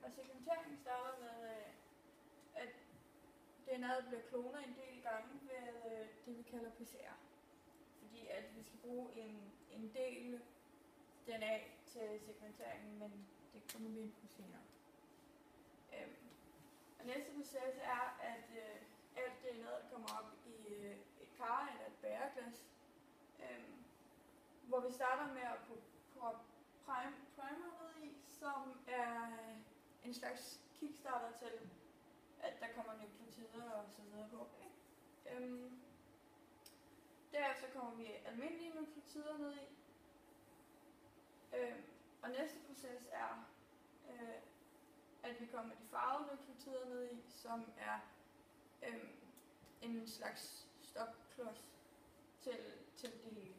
Og sekventering starter med, at DNA'et bliver klonet en del gange ved det, vi kalder PCR. Fordi at vi skal bruge en del DNA til sekventeringen, men det kommer vi ind på senere. Og næste proces er, at alt DNA'et kommer op i et kar eller et bæreglas, hvor vi starter med at putte primer ned i, som er en slags kickstarter til, at der kommer nukleotider og så videre på. Derefter kommer vi almindelige nukleotider ned i. Og næste proces er, at vi kommer de farvede nukleotider ned i, som er en slags stopklods til det hele.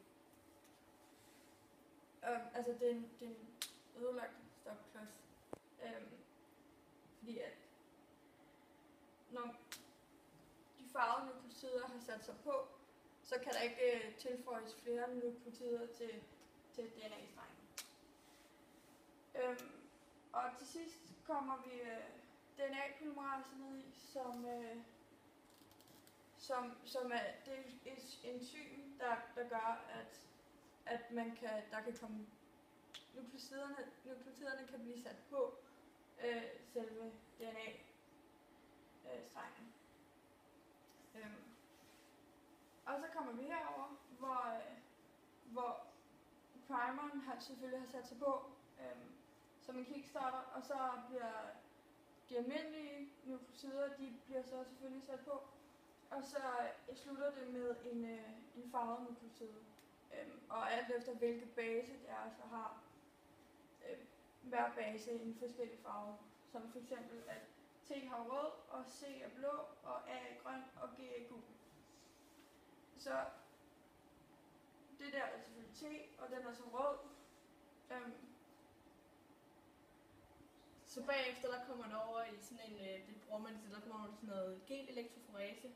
Altså det er en ødelagt stopklods. Fordi at når de farvede nukleotider har sat sig på, så kan der ikke tilføjes flere nukleotider til DNA-strengen. Og til sidst kommer vi DNA-polymerase ned i, som er et enzym, der gør, at der kan komme nukleotiderne kan blive sat på selve DNA-strengen. Og så kommer vi herover, hvor primeren selvfølgelig har sat sig på som en kickstarter, og så bliver de almindelige nukleotider, de bliver så selvfølgelig sat på, og så slutter det med en farvet nukleotide. Og alt efter hvilke base det er, så har hver base en forskellig farve, som for eksempel at T har rød, og C er blå, og A er grøn, og G er gul. Så det der er selvfølgelig T, og den er så rød. Så bagefter der kommer man over i sådan en, det bruger man til, der kommer man til sådan noget gel-elektroforese,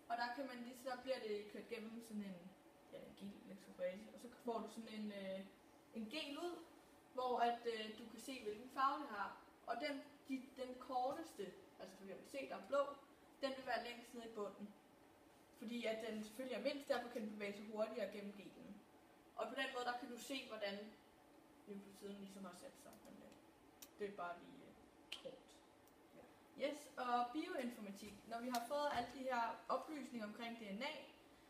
og der kan man lige så der bliver det kørt gennem sådan en gel-elektroforese, og så får du sådan en gel ud, hvor at du kan se hvilken farve det har, og den korteste, altså du kan se der er blå, den vil være længst nede i bunden, fordi at den selvfølgelig er mindst, derfor kan den bevæge sig hurtigere gennem gelen. Og på den måde der kan du se hvordan nukleotiden ligesom har sat sig. Det er bare lige kort. Ja. Yes, og bioinformatik. Når vi har fået alle de her oplysninger omkring DNA,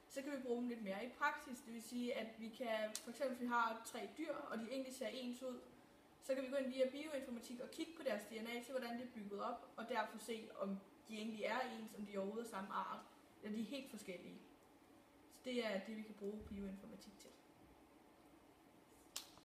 så kan vi bruge dem lidt mere i praksis. Det vil sige, at vi kan, for eksempel hvis vi har 3 dyr, og de egentlig ser ens ud, så kan vi gå ind via bioinformatik og kigge på deres DNA, se hvordan det er bygget op, og derfor se, om de egentlig er ens, om de overhovedet er samme art, eller de er helt forskellige. Så det er det, vi kan bruge bioinformatik til.